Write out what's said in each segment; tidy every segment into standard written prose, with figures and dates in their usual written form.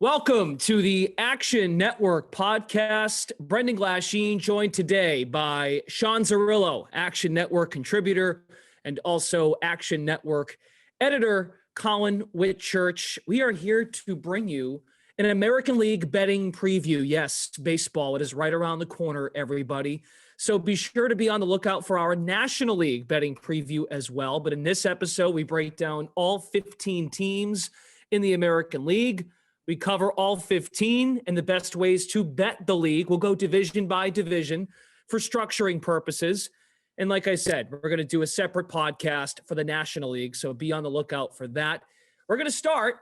Welcome to the Action Network podcast. Brendan Glasheen joined today by Sean Zerillo, Action Network contributor, and also Action Network editor, Collin Whitchurch. We are here to bring you an American League betting preview. Yes, baseball, it is right around the corner, everybody. So be sure to be on the lookout for our National League betting preview as well. But in this episode, we break down all 15 teams in the American League. We cover all 15 and the best ways to bet the league. We'll go division by division for structuring purposes. And like I said, we're going to do a separate podcast for the National League, so be on the lookout for that. We're going to start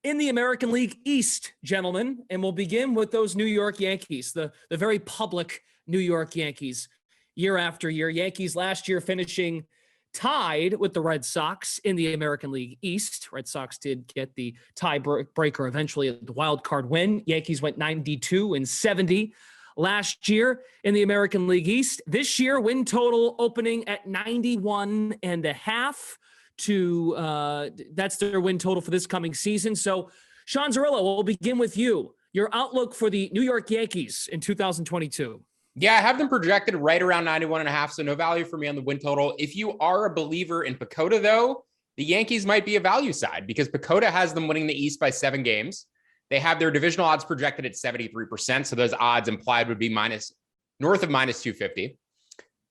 in the American League East, gentlemen, and we'll begin with those New York Yankees, the very public New York Yankees, year after year. Yankees last year finishing tied with the Red Sox in the American League East. Red Sox did get the tiebreaker eventually at the wild card win. Yankees went 92-70 last year in the American League East. This year, win total opening at 91.5 that's their win total for this coming season. So, Sean Zerillo, we'll begin with you. Your outlook for the New York Yankees in 2022. Yeah, I have them projected right around 91.5, so no value for me on the win total. If you are a believer in PECOTA, though, the Yankees might be a value side because PECOTA has them winning the East by 7 games. They have their divisional odds projected at 73%, so those odds implied would be north of minus 250.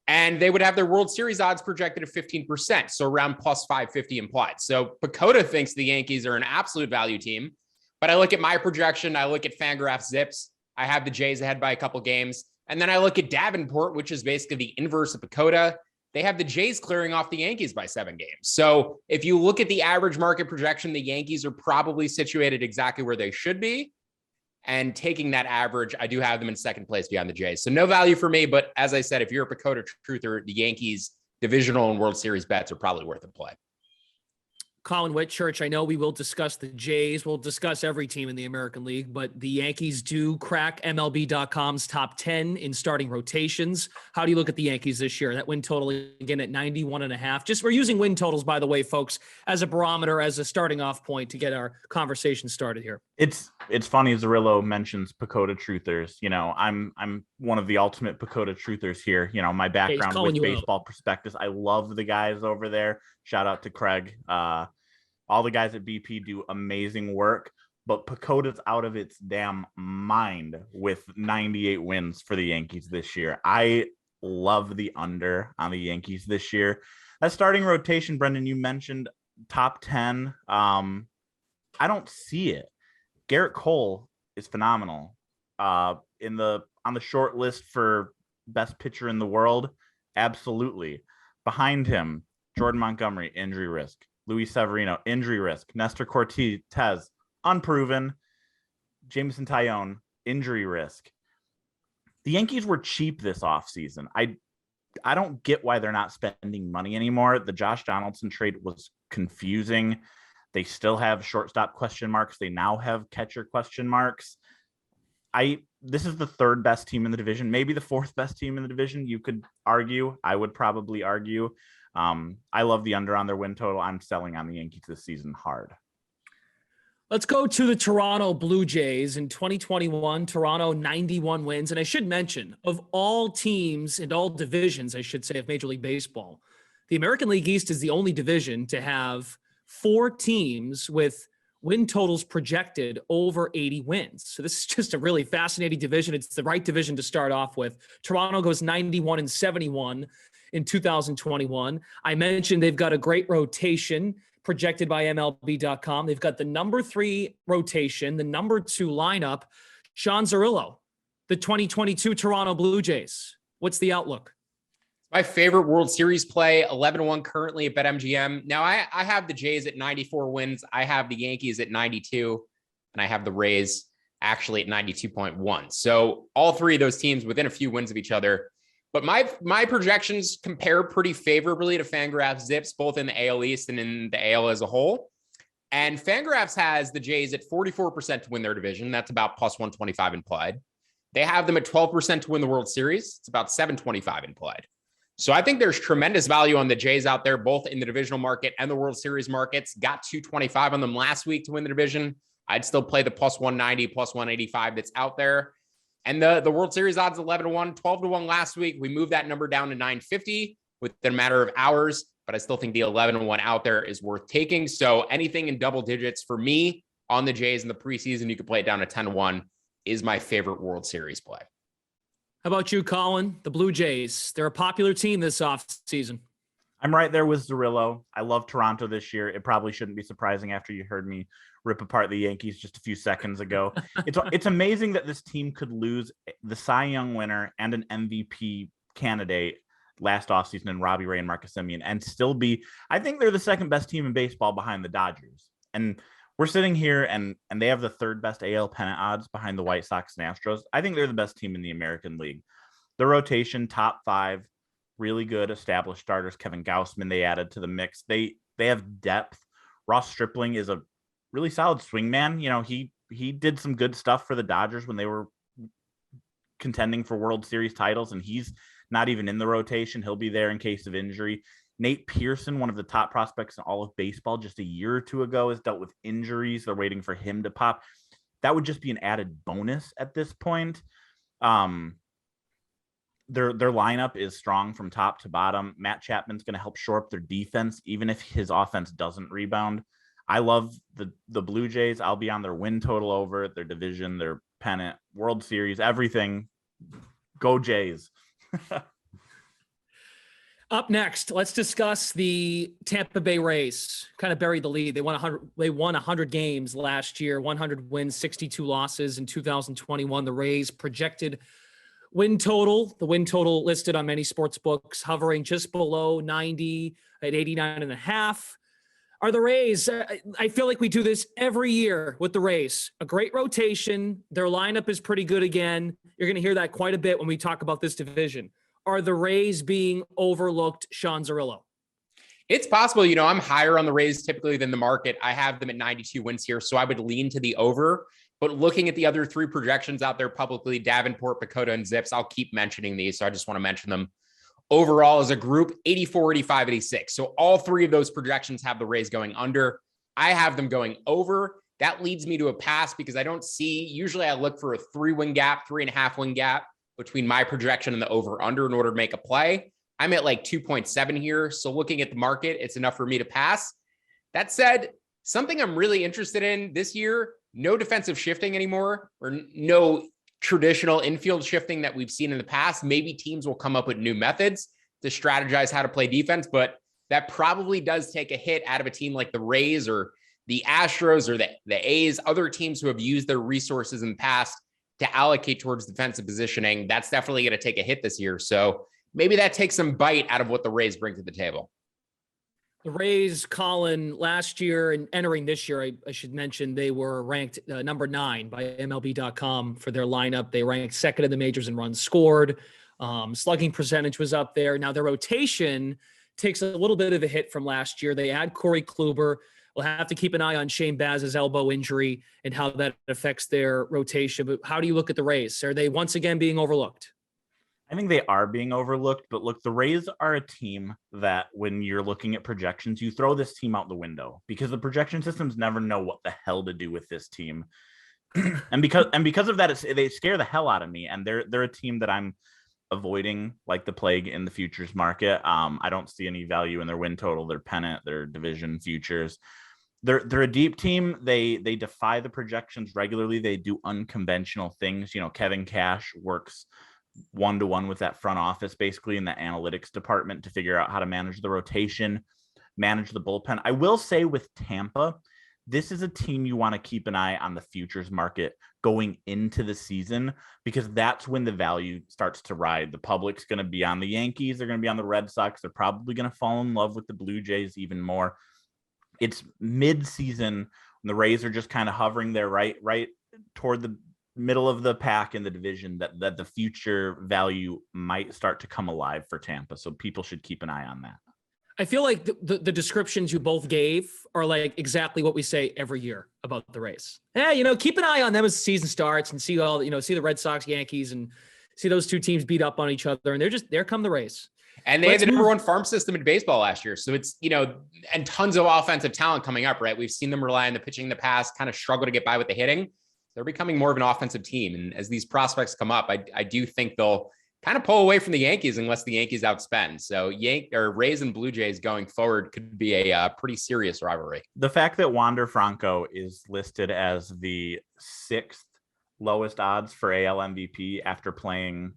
And they would have their World Series odds projected at 15%, so around plus 550 implied. So PECOTA thinks the Yankees are an absolute value team, but I look at my projection, I look at Fangraphs Zips, I have the Jays ahead by a couple games. And then I look at Davenport, which is basically the inverse of PECOTA. They have the Jays clearing off the Yankees by 7 games. So if you look at the average market projection, the Yankees are probably situated exactly where they should be. And taking that average, I do have them in second place behind the Jays. So no value for me. But as I said, if you're a PECOTA truther, the Yankees divisional and World Series bets are probably worth a play. Collin Whitchurch, I know we will discuss the Jays. We'll discuss every team in the American League, but the Yankees do crack MLB.com's top 10 in starting rotations. How do you look at the Yankees this year? That win total again at 91.5. Just we're using win totals, by the way, folks, as a barometer, as a starting off point to get our conversation started here. It's funny, Zerillo mentions PECOTA truthers. You know, I'm one of the ultimate PECOTA truthers here. You know, my background with baseball prospectus. I love the guys over there. Shout out to Craig. All the guys at BP do amazing work, but PECOTA's out of its damn mind with 98 wins for the Yankees this year. I love the under on the Yankees this year. That starting rotation, Brendan, you mentioned top 10. I don't see it. Garrett Cole is phenomenal. On the short list for best pitcher in the world, absolutely. Behind him, Jordan Montgomery, injury risk. Luis Severino, injury risk. Nestor Cortez, unproven. Jameson Taillon, injury risk. The Yankees were cheap this offseason. I don't get why they're not spending money anymore. The Josh Donaldson trade was confusing. They still have shortstop question marks. They now have catcher question marks. This is the third best team in the division, maybe the fourth best team in the division. You could argue. I would probably argue. I love the under on their win total. I'm selling on the Yankees this season hard. Let's go to the Toronto Blue Jays. In 2021, Toronto 91 wins. And I should mention, of all teams and all divisions, I should say, of Major League Baseball, the American League East is the only division to have 4 teams with win totals projected over 80 wins. So this is just a really fascinating division. It's the right division to start off with. Toronto goes 91-71 in 2021. I mentioned they've got a great rotation projected by MLB.com. They've got the number 3 rotation, the number 2 lineup. Sean Zerillo, the 2022 Toronto Blue Jays. What's the outlook? My favorite World Series play, 11-1 currently at BetMGM. Now, I have the Jays at 94 wins. I have the Yankees at 92, and I have the Rays actually at 92.1. So all 3 of those teams within a few wins of each other. But my projections compare pretty favorably to Fangraphs Zips, both in the AL East and in the AL as a whole. And Fangraphs has the Jays at 44% to win their division. That's about plus 125 implied. They have them at 12% to win the World Series. It's about 725 implied. So I think there's tremendous value on the Jays out there, both in the divisional market and the World Series markets. Got 225 on them last week to win the division. I'd still play the plus 190, plus 185 that's out there. And the World Series odds 11-1, 12-1 last week. We moved that number down to 950 within a matter of hours, but I still think the 11-1 out there is worth taking. So anything in double digits for me on the Jays in the preseason, you could play it down to 10-1 is my favorite World Series play. How about you, Collin? The Bue Jays, they're a popular team this offseason. I'm right there with Zerillo. I love Toronto this year. It probably shouldn't be surprising after you heard me rip apart the Yankees just a few seconds ago. It's amazing that this team could lose the Cy Young winner and an MVP candidate last offseason in Robbie Ray and Marcus Semien and still be, I think they're the second best team in baseball behind the Dodgers. And we're sitting here and they have the third best AL pennant odds behind the White Sox and Astros. I think they're the best team in the American League. The rotation, top 5, really good established starters. Kevin Gausman, they added to the mix. They have depth. Ross Stripling is a really solid swingman. You know, he did some good stuff for the Dodgers when they were contending for World Series titles, and he's not even in the rotation. He'll be there in case of injury. Nate Pearson, one of the top prospects in all of baseball just a year or two ago, has dealt with injuries. They're waiting for him to pop. That would just be an added bonus at this point. Their lineup is strong from top to bottom. Matt Chapman's going to help shore up their defense, even if his offense doesn't rebound. I love the Bue Jays. I'll be on their win total over, their division, their pennant, World Series, everything. Go Jays. Up next, let's discuss the Tampa Bay Rays. Kind of buried the lead. They won 100 games last year, 100 wins, 62 losses in 2021. The Rays projected win total, the win total listed on many sports books, hovering just below 90 at 89.5. Are the Rays, I feel like we do this every year with the Rays. A great rotation. Their lineup is pretty good again. You're going to hear that quite a bit when we talk about this division. Are the Rays being overlooked, Sean Zerillo? It's possible. You know, I'm higher on the Rays typically than the market. I have them at 92 wins here, so I would lean to the over. But looking at the other 3 projections out there publicly, Davenport, Pacoda, and Zips, I'll keep mentioning these, so I just want to mention them. Overall, as a group, 84, 85, 86. So all 3 of those projections have the Rays going under. I have them going over. That leads me to a pass because I don't see, usually I look for a 3-win gap, 3.5-win gap between my projection and the over-under in order to make a play. I'm at like 2.7 here. So looking at the market, it's enough for me to pass. That said, something I'm really interested in this year, no defensive shifting anymore, or no traditional infield shifting that we've seen in the past. Maybe teams will come up with new methods to strategize how to play defense, but that probably does take a hit out of a team like the Rays or the Astros or the A's, other teams who have used their resources in the past to allocate towards defensive positioning. That's definitely going to take a hit this year. So maybe that takes some bite out of what the Rays bring to the table. The Rays, Collin, last year and entering this year, I should mention they were ranked number 9 by MLB.com for their lineup. They ranked second in the majors in runs scored. Slugging percentage was up there. Now their rotation takes a little bit of a hit from last year. They add Corey Kluber. We'll have to keep an eye on Shane Baz's elbow injury and how that affects their rotation. But how do you look at the Rays? Are they once again being overlooked? I think they are being overlooked, but look, the Rays are a team that when you're looking at projections, you throw this team out the window because the projection systems never know what the hell to do with this team. and because of that, they scare the hell out of me. And they're a team that I'm avoiding like the plague in the futures market. I don't see any value in their win total, their pennant, their division futures. They're a deep team. They defy the projections regularly. They do unconventional things. You know, Kevin Cash works 1-to-1 with that front office, basically in the analytics department to figure out how to manage the rotation, manage the bullpen. I will say with Tampa, this is a team you want to keep an eye on the futures market going into the season, because that's when the value starts to ride. The public's going to be on the Yankees. They're going to be on the Red Sox. They're probably going to fall in love with the Bue Jays even more. It's mid-season when the Rays are just kind of hovering there right toward the middle of the pack in the division, that the future value might start to come alive for Tampa. So people should keep an eye on that. I feel like the descriptions you both gave are like exactly what we say every year about the Rays. Yeah, keep an eye on them as the season starts and see see the Red Sox, Yankees, and see those 2 teams beat up on each other. And there come the Rays. And they had the number one farm system in baseball last year. So it's, and tons of offensive talent coming up, right? We've seen them rely on the pitching in the past, kind of struggle to get by with the hitting. They're becoming more of an offensive team. And as these prospects come up, I do think they'll kind of pull away from the Yankees unless the Yankees outspend. So Rays and Blue Jays going forward could be a pretty serious rivalry. The fact that Wander Franco is listed as the 6th lowest odds for AL MVP after playing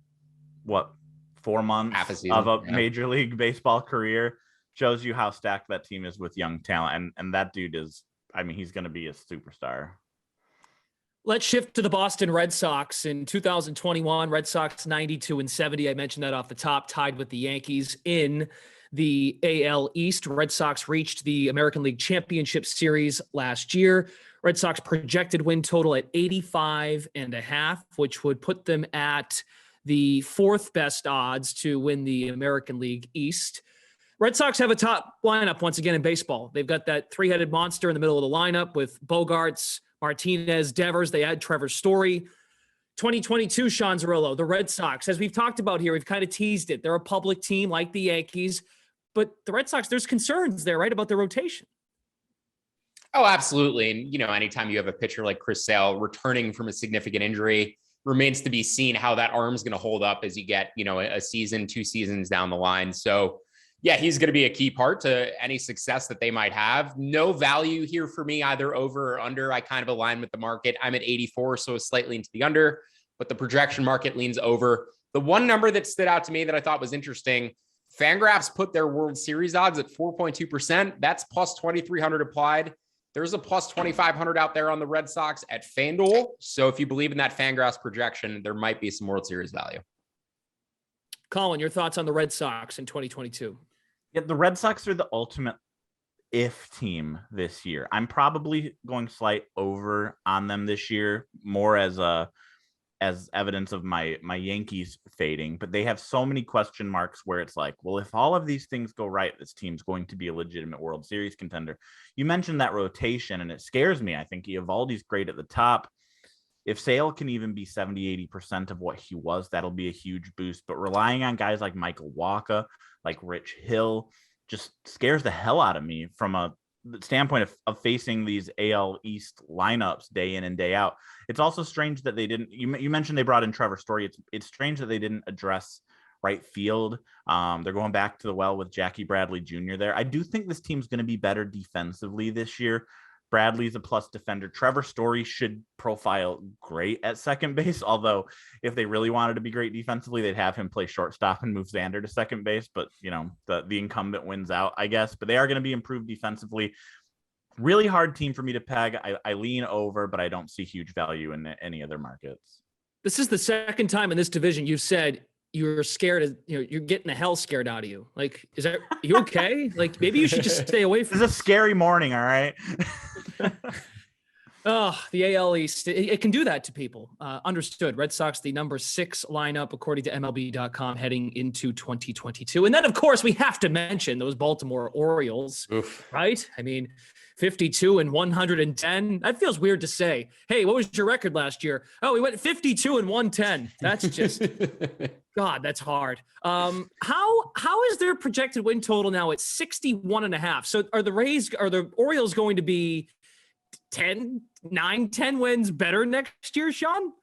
4 months of a Major League Baseball career shows you how stacked that team is with young talent. And that dude is, he's going to be a superstar. Let's shift to the Boston Red Sox. In 2021, Red Sox 92-70. I mentioned that off the top, tied with the Yankees in the AL East. Red Sox reached the American League Championship Series last year. Red Sox projected win total at 85.5, which would put them at the 4th best odds to win the American League East. Red Sox have a top lineup once again in baseball. They've got that 3-headed monster in the middle of the lineup with Bogarts, Martinez, Devers. They add Trevor Story. 2022, Sean Zerillo, the Red Sox, as we've talked about here, we've kind of teased it. They're a public team like the Yankees, but the Red Sox, there's concerns there, right, about their rotation. Oh, absolutely. And, anytime you have a pitcher like Chris Sale returning from a significant injury, remains to be seen how that arm's going to hold up as you get, a season, 2 seasons down the line. So yeah, he's going to be a key part to any success that they might have. No value here for me, either over or under. I kind of align with the market. I'm at 84, so slightly into the under, but the projection market leans over. The one number that stood out to me that I thought was interesting, Fangraphs put their World Series odds at 4.2%. That's plus 2,300 applied. There's a plus 2,500 out there on the Red Sox at FanDuel. So if you believe in that Fangraphs projection, there might be some World Series value. Collin, your thoughts on the Red Sox in 2022? Yeah, the Red Sox are the ultimate if team this year. I'm probably going slight over on them this year, more as evidence of my Yankees fading, but they have so many question marks where it's like, well, if all of these things go right, this team's going to be a legitimate World Series contender. You mentioned that rotation, and it scares me. I think Eovaldi's great at the top. If Sale can even be 70-80% of what he was, that'll be a huge boost. But relying on guys like Michael Wacha, like Rich Hill, just scares the hell out of me from a standpoint of facing these AL East lineups day in and day out. It's also strange that they didn't, you mentioned they brought in Trevor Story. It's strange that they didn't address right field. They're going back to the well with Jackie Bradley Jr. there. I do think this team's going to be better defensively this year. Bradley's a plus defender. Trevor Story should profile great at second base, although if they really wanted to be great defensively, they'd have him play shortstop and move Xander to second base. But, the incumbent wins out, I guess. But they are going to be improved defensively. Really hard team for me to peg. I lean over, but I don't see huge value in any other markets. This is the second time in this division you've said you're scared you're getting the hell scared out of you. Like, are you okay? Like, maybe you should just stay away from This is a scary morning, all right? Oh, the AL East, it can do that to people. Understood. Red Sox, the number 6 lineup, according to MLB.com, heading into 2022. And then, of course, we have to mention those Baltimore Orioles, right? 52 and 110. That feels weird to say. Hey, what was your record last year? Oh, we went 52 and 110. That's just, God, that's hard. How is their projected win total now at 61.5? So are the Orioles going to be 10 wins better next year, Sean?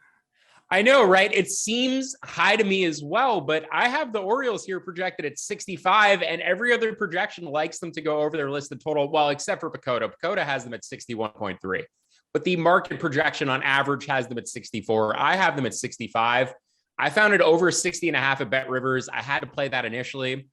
I know, right? It seems high to me as well, but I have the Orioles here projected at 65, and every other projection likes them to go over their listed total. Well, except for Pacoda. Pacoda has them at 61.3, but the market projection on average has them at 64. I have them at 65. I found it over 60.5 at Bet Rivers. I had to play that initially.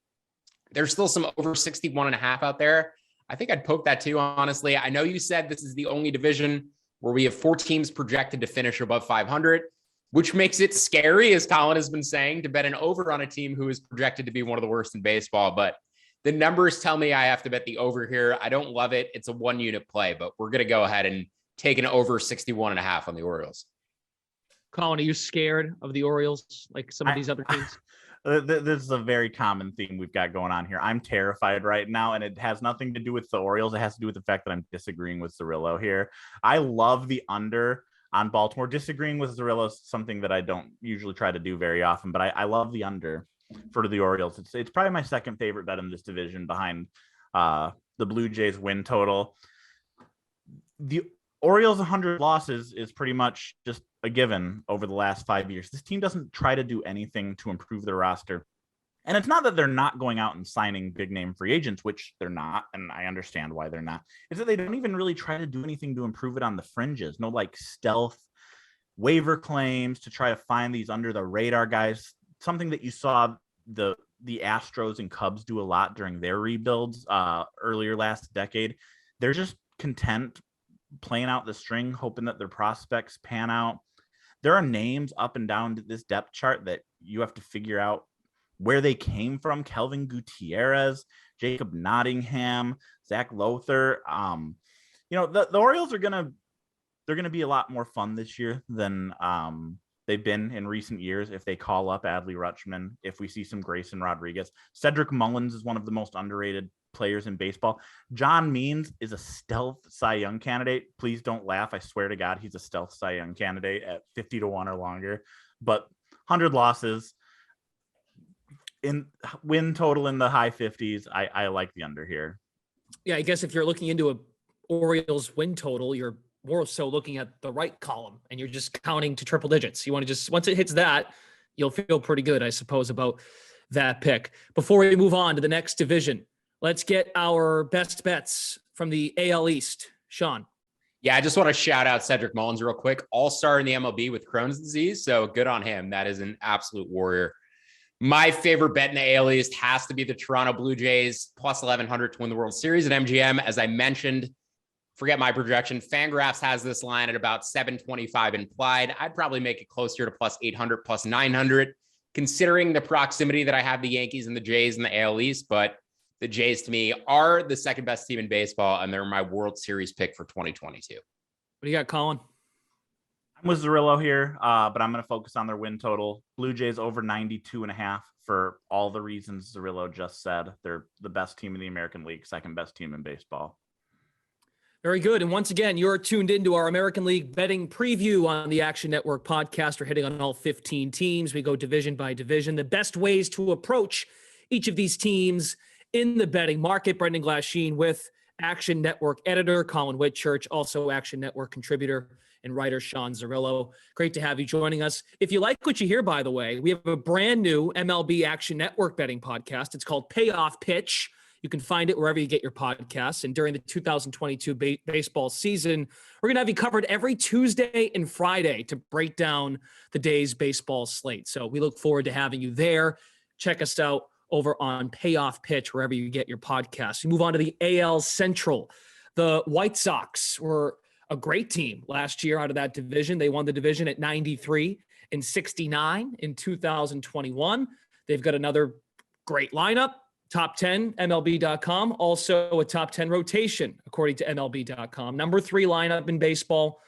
There's still some over 61.5 out there. I think I'd poke that too, honestly. I know you said this is the only division where we have 4 teams projected to finish above 500. Which makes it scary, as Collin has been saying, to bet an over on a team who is projected to be one of the worst in baseball. But the numbers tell me I have to bet the over here. I don't love it. It's a 1-unit play, but we're going to go ahead and take an over 61.5 on the Orioles. Collin, are you scared of the Orioles like some of these other teams? This is a very common theme we've got going on here. I'm terrified right now, and it has nothing to do with the Orioles. It has to do with the fact that I'm disagreeing with Zerillo here. I love the under on Baltimore. Disagreeing with Zerillo is something that I don't usually try to do very often, but I love the under for the Orioles. It's probably my second favorite bet in this division behind the Blue Jays win total. The Orioles 100 losses is pretty much just a given over the last 5 years. This team doesn't try to do anything to improve their roster. And it's not that they're not going out and signing big name free agents, which they're not. And I understand why they're not. It's that they don't even really try to do anything to improve it on the fringes. No like stealth waiver claims to try to find these under the radar guys. Something that you saw the Astros and Cubs do a lot during their rebuilds earlier last decade. They're just content playing out the string, hoping that their prospects pan out. There are names up and down this depth chart that you have to figure out where they came from. Kelvin Gutierrez, Jacob Nottingham, Zach Lothar. The Orioles are they're gonna be a lot more fun this year than they've been in recent years if they call up Adley Rutschman, if we see some Grayson Rodriguez. Cedric Mullins is one of the most underrated players in baseball. John Means is a stealth Cy Young candidate. Please don't laugh. I swear to God, he's a stealth Cy Young candidate at 50-1 or longer. But 100 losses, in win total in the high 50s. I like the under here. Yeah, I guess if you're looking into a Orioles win total, you're more so looking at the right column and you're just counting to triple digits. You want to just, once it hits that, you'll feel pretty good, I suppose, about that pick. Before we move on to the next division, let's get our best bets from the AL East. Sean. Yeah, I just want to shout out Cedric Mullins real quick. All-star in the MLB with Crohn's disease. So good on him. That is an absolute warrior. My favorite bet in the AL East has to be the Toronto Blue Jays plus 1,100 to win the World Series at MGM. As I mentioned, forget my projection. Fangraphs has this line at about 725 implied. I'd probably make it closer to plus 800, plus 900, considering the proximity that I have the Yankees and the Jays in the AL East. But the Jays, to me, are the second best team in baseball, and they're my World Series pick for 2022. What do you got, Collin? I'm with Zerillo here, but I'm going to focus on their win total. Blue Jays over 92.5 for all the reasons Zerillo just said. They're the best team in the American League, second best team in baseball. Very good. And once again, you're tuned into our American League betting preview on the Action Network podcast. We're hitting on all 15 teams. We go division by division. The best ways to approach each of these teams in the betting market. Brendan Glasheen with Action Network editor Collin Whitchurch, also Action Network contributor and writer Sean Zerillo. Great to have you joining us. If you like what you hear, by the way, we have a brand new MLB Action Network betting podcast. It's called Payoff Pitch. You can find it wherever you get your podcasts. And during the 2022 baseball season, we're going to have you covered every Tuesday and Friday to break down the day's baseball slate. So we look forward to having you there. Check us out over on Payoff Pitch, wherever you get your podcasts. We move on to the AL Central. The White Sox were a great team last year out of that division. They won the division at 93 and 69 in 2021. They've got another great lineup. Top 10, MLB.com. Also a top 10 rotation, according to MLB.com. Number 3 lineup in baseball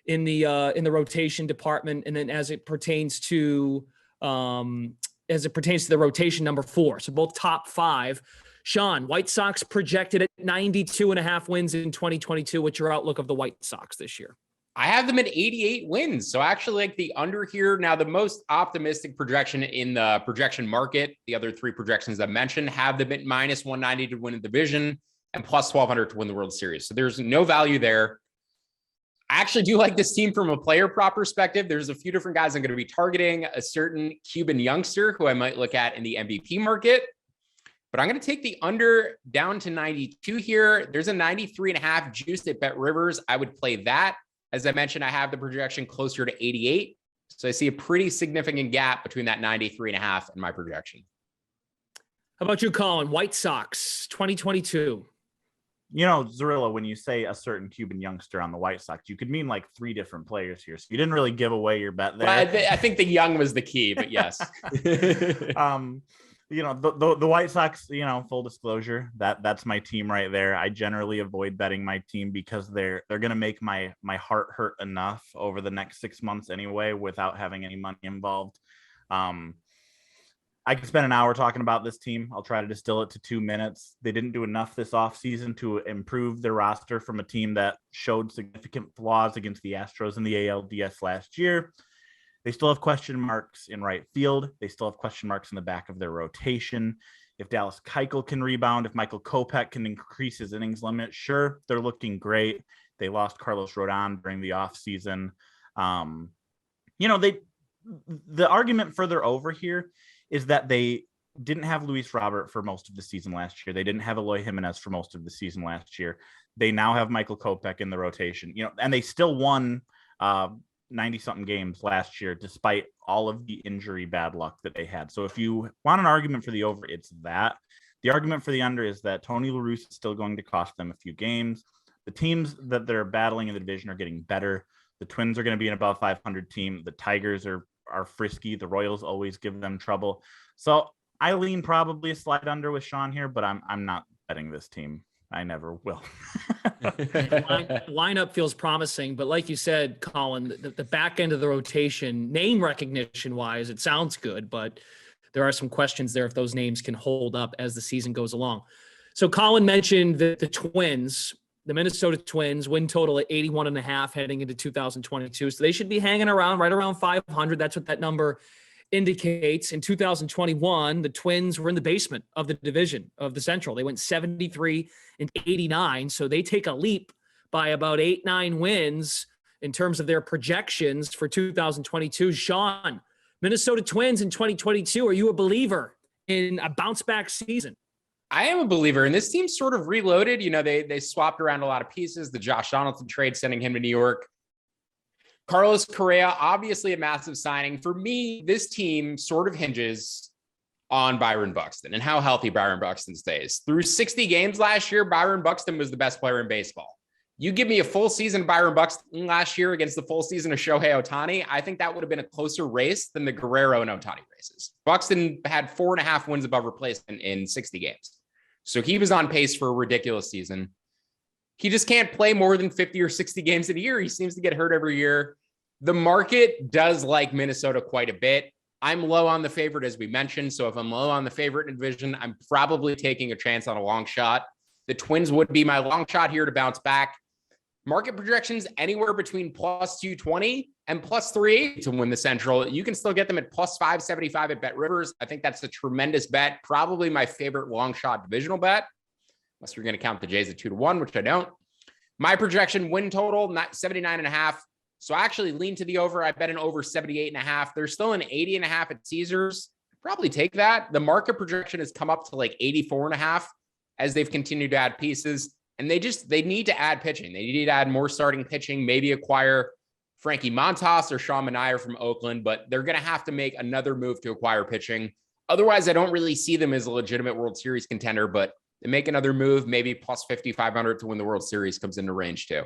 in the rotation department. And then as it pertains to the rotation, number 4. So both top 5. Sean, White Sox projected at 92.5 wins in 2022. What's your outlook of the White Sox this year? I have them at 88 wins. So actually like the under here. Now the most optimistic projection in the projection market, the other 3 projections I mentioned, have them at minus 190 to win the division and plus 1,200 to win the World Series. So there's no value there. I actually do like this team from a player prop perspective. There's a few different guys I'm going to be targeting. A certain Cuban youngster who I might look at in the MVP market. But I'm going to take the under down to 92 here. There's a 93.5 juice at Bet Rivers. I would play that. As I mentioned, I have the projection closer to 88. So I see a pretty significant gap between that 93.5 and my projection. How about you, Collin? White Sox 2022. You know, Zerillo, when you say a certain Cuban youngster on the White Sox, you could mean like 3 different players here. So you didn't really give away your bet there. I think the young was the key, but yes. You know, the White Sox, you know, full disclosure, that's my team right there. I generally avoid betting my team because they're going to make my heart hurt enough over the next 6 months anyway, without having any money involved. I could spend an hour talking about this team. I'll try to distill it to 2 minutes. They didn't do enough this offseason to improve their roster from a team that showed significant flaws against the Astros in the ALDS last year. They still have question marks in right field. They still have question marks in the back of their rotation. If Dallas Keuchel can rebound, if Michael Kopech can increase his innings limit, sure, they're looking great. They lost Carlos Rodon during the offseason. The argument further over here is that they didn't have Luis Robert for most of the season last year. They didn't have Eloy Jimenez for most of the season last year. They now have Michael Kopech in the rotation, and they still won 90-something games last year, despite all of the injury bad luck that they had. So if you want an argument for the over, it's that. The argument for the under is that Tony La Russa is still going to cost them a few games. The teams that they're battling in the division are getting better. The Twins are going to be an above 500 team. The Tigers are frisky. The Royals always give them trouble. So I lean probably a slide under with Sean here, but I'm not betting this team. I never will. Lineup feels promising, but like you said, Collin, the back end of the rotation, name recognition wise, it sounds good, but there are some questions there if those names can hold up as the season goes along. So Collin mentioned that the Twins, the Minnesota Twins, win total at 81.5 heading into 2022. So they should be hanging around right around 500. That's what that number indicates. In 2021, the Twins were in the basement of the division of the Central. They went 73-89. So they take a leap by about 8-9 wins in terms of their projections for 2022. Sean, Minnesota Twins in 2022, are you a believer in a bounce back season? I am a believer, and this team sort of reloaded. They swapped around a lot of pieces. The Josh Donaldson trade, sending him to New York. Carlos Correa, obviously a massive signing. For me, this team sort of hinges on Byron Buxton and how healthy Byron Buxton stays. Through 60 games last year, Byron Buxton was the best player in baseball. You give me a full season of Byron Buxton last year against the full season of Shohei Ohtani, I think that would have been a closer race than the Guerrero and Ohtani races. Buxton had 4.5 wins above replacement in 60 games. So he was on pace for a ridiculous season. He just can't play more than 50 or 60 games a year. He seems to get hurt every year. The market does like Minnesota quite a bit. I'm low on the favorite, as we mentioned. So if I'm low on the favorite in division, I'm probably taking a chance on a long shot. The Twins would be my long shot here to bounce back. Market projections anywhere between plus 220 and plus 380 to win the Central. You can still get them at plus 575 at Bet Rivers. I think that's a tremendous bet. Probably my favorite long shot divisional bet, unless you're going to count the Jays at 2-1, which I don't. My projection win total, 79.5. So I actually lean to the over. I bet an over 78.5. There's still an 80.5 at Caesars. Probably take that. The market projection has come up to like 84.5 as they've continued to add pieces. And they need to add pitching. They need to add more starting pitching, maybe acquire Frankie Montas or Sean Manaea from Oakland, but they're going to have to make another move to acquire pitching. Otherwise, I don't really see them as a legitimate World Series contender, but they make another move, maybe plus 5,500 to win the World Series comes into range too.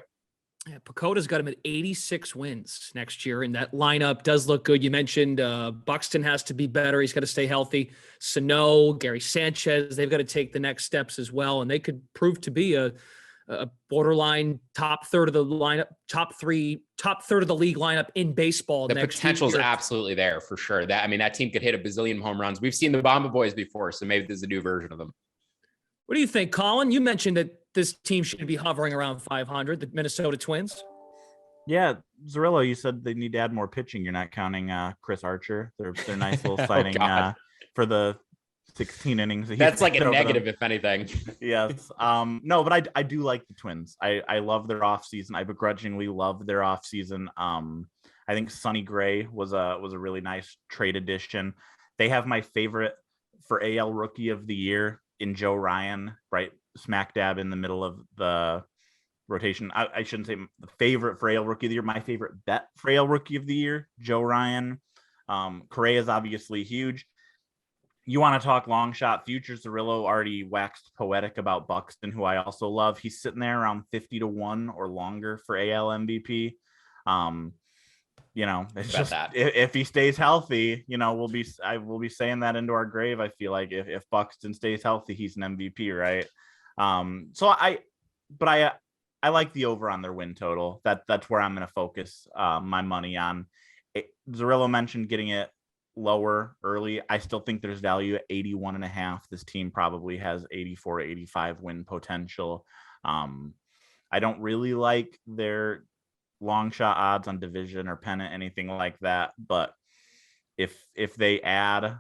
Yeah, Pacoda's got him at 86 wins next year, and that lineup does look good. You mentioned Buxton has to be better. He's got to stay healthy. Sano, Gary Sanchez, they've got to take the next steps as well, and they could prove to be a borderline top third of the lineup, top third of the league lineup in baseball. The potential is absolutely there for sure. That team could hit a bazillion home runs. We've seen the Bomba Boys before, so maybe there's a new version of them. What do you think, Collin? You mentioned that this team should be hovering around 500, the Minnesota Twins. Yeah, Zerillo, you said they need to add more pitching. You're not counting Chris Archer. Their nice little signing for the 16 innings. That's like a negative, if anything. Yes. No, but I do like the Twins. I love their offseason. I begrudgingly love their offseason. I think Sonny Gray was a really nice trade addition. They have my favorite for AL Rookie of the Year in Joe Ryan, right smack dab in the middle of the rotation. I shouldn't say the favorite for AL Rookie of the Year. My favorite bet for AL Rookie of the Year, Joe Ryan. Correa is obviously huge. You want to talk long shot future? Zerillo already waxed poetic about Buxton, who I also love. He's sitting there around 50-1 or longer for AL MVP. It's just that. If he stays healthy, we'll be saying that into our grave. I feel like if Buxton stays healthy, he's an MVP, right? So I like the over on their win total. That's where I'm going to focus my money on. Zerillo mentioned getting it lower early. I still think there's value at 81.5. This team probably has 84, 85 win potential. I don't really like their long shot odds on division or pennant, anything like that. But if they add,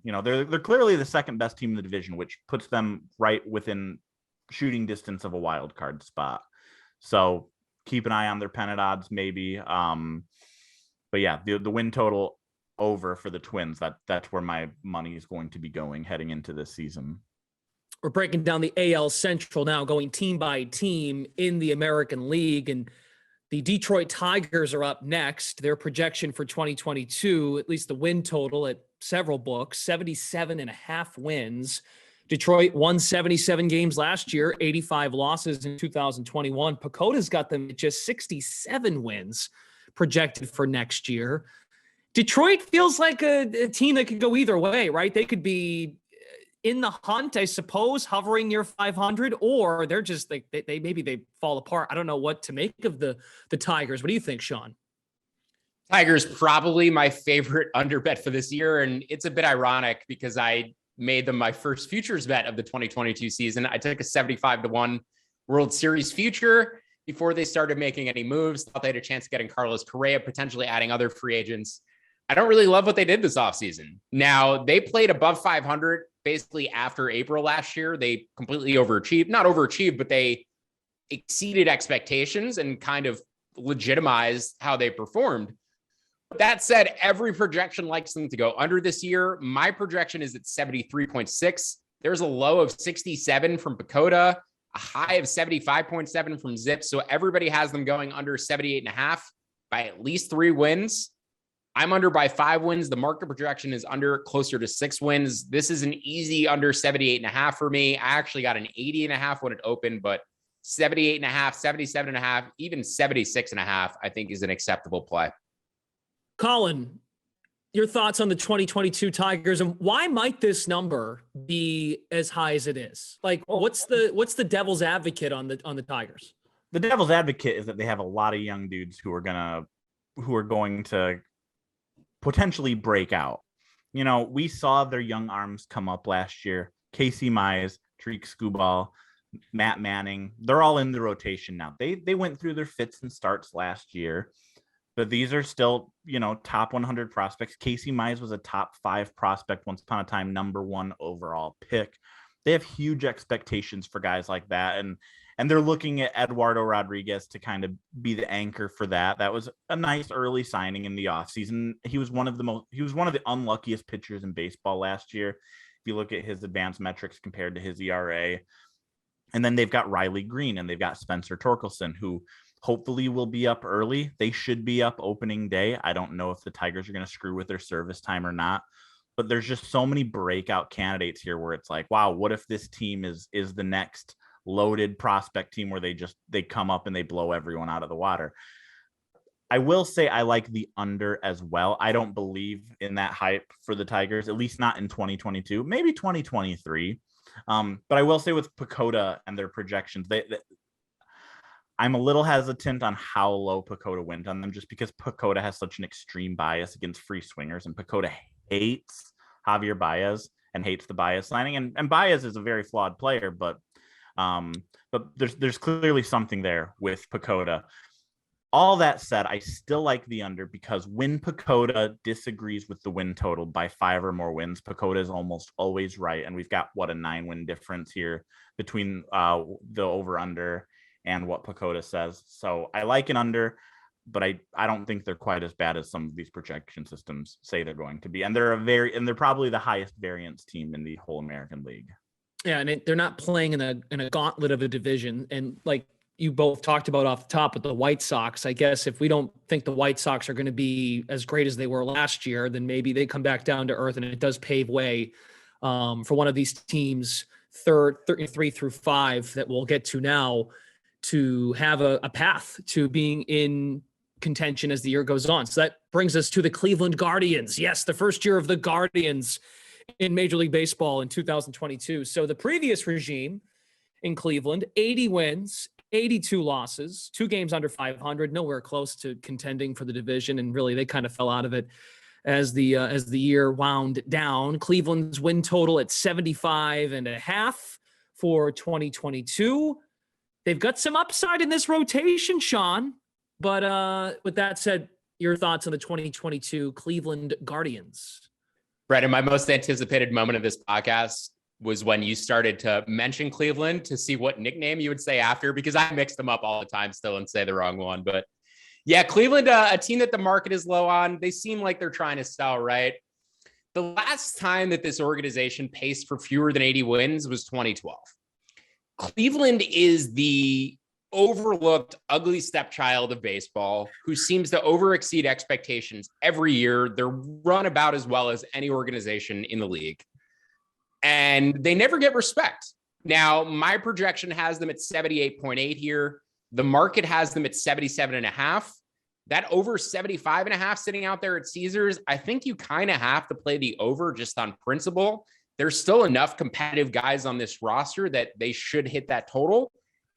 they're clearly the second best team in the division, which puts them right within shooting distance of a wild card spot. So keep an eye on their pennant odds, maybe. But yeah, the win total over for the Twins. That's where my money is going to be going heading into this season. We're breaking down the AL Central now, going team by team in the American League, and the Detroit Tigers are up next. Their projection for 2022, at least the win total at several books, 77.5 wins. Detroit won 77 games last year, 85 losses in 2021. Pacoda's got them at just 67 wins projected for next year. Detroit feels like a team that could go either way, right? They could be in the hunt, I suppose, hovering near 500, or they're just like they fall apart. I don't know what to make of the Tigers. What do you think, Sean? Tigers probably my favorite under bet for this year, and it's a bit ironic because I made them my first futures bet of the 2022 season. I took a 75-1 World Series future before they started making any moves. Thought they had a chance of getting Carlos Correa, potentially adding other free agents. I don't really love what they did this offseason. Now, they played above 500 basically after April last year. They completely not overachieved, but they exceeded expectations and kind of legitimized how they performed. That said, every projection likes them to go under this year. My projection is at 73.6. There's a low of 67 from Pacoda, a high of 75.7 from Zip. So everybody has them going under 78.5 by at least 3 wins. I'm under by 5 wins. The market projection is under closer to 6 wins. This is an easy under 78.5 for me. I actually got an 80.5 when it opened, but 78.5, 77.5, even 76.5, I think is an acceptable play. Collin, your thoughts on the 2022 Tigers, and why might this number be as high as it is? Like, what's the devil's advocate on the Tigers? The devil's advocate is that they have a lot of young dudes who are going to potentially break out. You know, we saw their young arms come up last year. Casey Mize, Tariq Skubal, Matt Manning, they're all in the rotation now. They went through their fits and starts last year, but these are still, top 100 prospects. Casey Mize was a top 5 prospect once upon a time, number 1 overall pick. They have huge expectations for guys like that. And they're looking at Eduardo Rodriguez to kind of be the anchor for that. That was a nice early signing in the offseason. He was one of the unluckiest pitchers in baseball last year. If you look at his advanced metrics compared to his ERA. And then they've got Riley Green and they've got Spencer Torkelson, who hopefully will be up early. They should be up opening day. I don't know if the Tigers are going to screw with their service time or not, but there's just so many breakout candidates here where it's like, wow, what if this team is the next loaded prospect team where they come up and they blow everyone out of the water. I will say I like the under as well. I don't believe in that hype for the Tigers, at least not in 2022, maybe 2023. But I will say with Pacoda and their projections, I'm a little hesitant on how low Pacoda went on them, just because Pacoda has such an extreme bias against free swingers, and Pacoda hates Javier Baez and hates the Baez signing. And Baez is a very flawed player, but there's clearly something there with Pacoda. All that said, I still like the under because when Pacoda disagrees with the win total by 5 or more wins, Pacoda is almost always right. And we've got a 9-win difference here between the over-under and what Pacoda says. So I like an under, but I don't think they're quite as bad as some of these projection systems say they're going to be. And they're probably the highest variance team in the whole American League. Yeah, and they're not playing in a gauntlet of a division. And like you both talked about off the top with the White Sox, I guess if we don't think the White Sox are going to be as great as they were last year, then maybe they come back down to earth, and it does pave way for one of these teams, 3 through 5 that we'll get to now, to have a path to being in contention as the year goes on. So that brings us to the Cleveland Guardians. Yes, the first year of the Guardians in Major League Baseball in 2022. So the previous regime in Cleveland, 80 wins, 82 losses, 2 games under 500, nowhere close to contending for the division. And really, they kind of fell out of it as the year wound down. Cleveland's win total at 75.5 for 2022. They've got some upside in this rotation, Sean. But with that said, your thoughts on the 2022 Cleveland Guardians? Brandon, my most anticipated moment of this podcast was when you started to mention Cleveland to see what nickname you would say after, because I mix them up all the time still and say the wrong one. But yeah, Cleveland, a team that the market is low on. They seem like they're trying to sell, right? The last time that this organization paced for fewer than 80 wins was 2012. Cleveland is the overlooked, ugly stepchild of baseball who seems to overexceed expectations every year. They're run about as well as any organization in the league, and they never get respect. Now, my projection has them at 78.8 here. The market has them at 77.5. That over 75.5 sitting out there at Caesars, I think you kind of have to play the over just on principle. There's still enough competitive guys on this roster that they should hit that total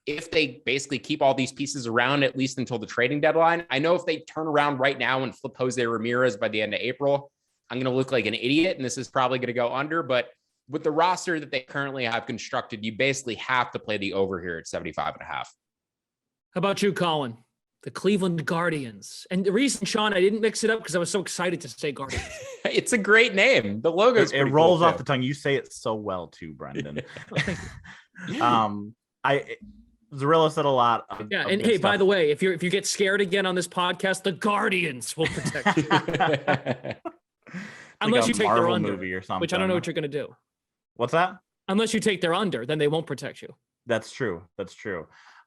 if they basically keep all these pieces around, at least until the trading deadline. I know if they turn around right now and flip Jose Ramirez by the end of April, I'm going to look like an idiot, and this is probably going to go under. But with the roster that they currently have constructed, you basically have to play the over here at 75.5. How about you, Collin? The Cleveland Guardians. And the reason, Sean, I didn't mix it up because I was so excited to say Guardians. It's a great name. The logo's it rolls off the tongue. You say it so well too, Brendan. Zerillo said a lot. And hey, by the way, if you get scared again on this podcast, the Guardians will protect you. Unless you take their under, movie or something, which I don't know what you're going to do. What's that? Unless you take their under, then they won't protect you. That's true.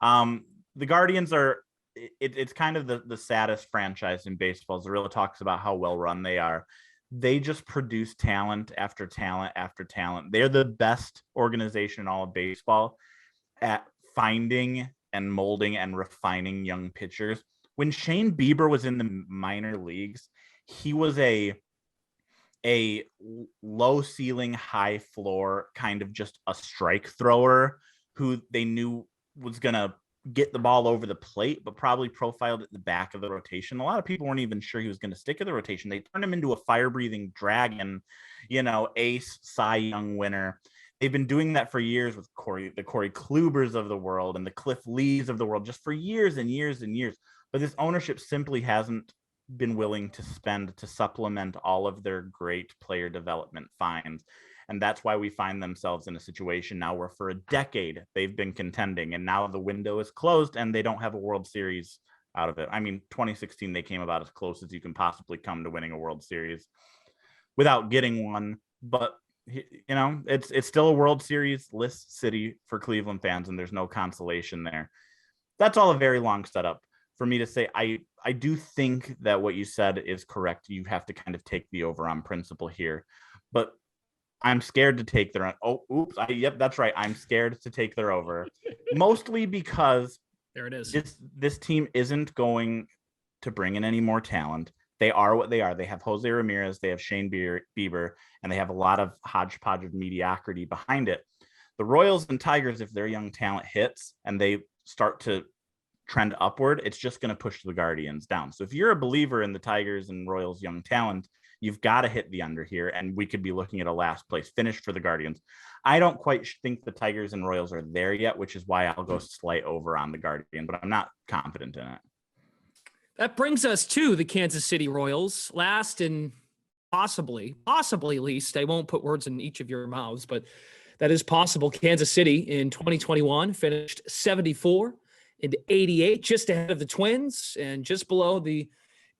The Guardians are. It's kind of the saddest franchise in baseball. Zerillo talks about how well run they are. They just produce talent after talent after talent. They're the best organization in all of baseball at finding and molding and refining young pitchers. When Shane Bieber was in the minor leagues, he was a low ceiling, high floor, kind of just a strike thrower who they knew was going to get the ball over the plate, but probably profiled at the back of the rotation. A lot of people weren't even sure he was going to stick in the rotation. They turned him into a fire-breathing dragon, ace, Cy Young winner. They've been doing that for years with the Corey Klubers of the world and the Cliff Lees of the world, just for years and years and years. But this ownership simply hasn't been willing to spend to supplement all of their great player development finds. And that's why we find themselves in a situation now where for a decade they've been contending, and now the window is closed and they don't have a World Series out of it. I mean, 2016, they came about as close as you can possibly come to winning a World Series without getting one. But it's still a World Series list city for Cleveland fans, and there's no consolation there. That's all a very long setup for me to say. I do think that what you said is correct. You have to kind of take the over on principle here, but I'm scared to take their yep, that's right. I'm scared to take their over, mostly because there it is. This team isn't going to bring in any more talent. They are what they are. They have Jose Ramirez, they have Shane Bieber, and they have a lot of hodgepodge of mediocrity behind it. The Royals and Tigers, if their young talent hits and they start to trend upward, it's just going to push the Guardians down. So if you're a believer in the Tigers and Royals young talent, you've got to hit the under here, and we could be looking at a last place finish for the Guardians. I don't quite think the Tigers and Royals are there yet, which is why I'll go slight over on the Guardian, but I'm not confident in it. That brings us to the Kansas City Royals, last and possibly least. I won't put words in each of your mouths, but that is possible. Kansas City in 2021 finished 74-88, just ahead of the Twins and just below the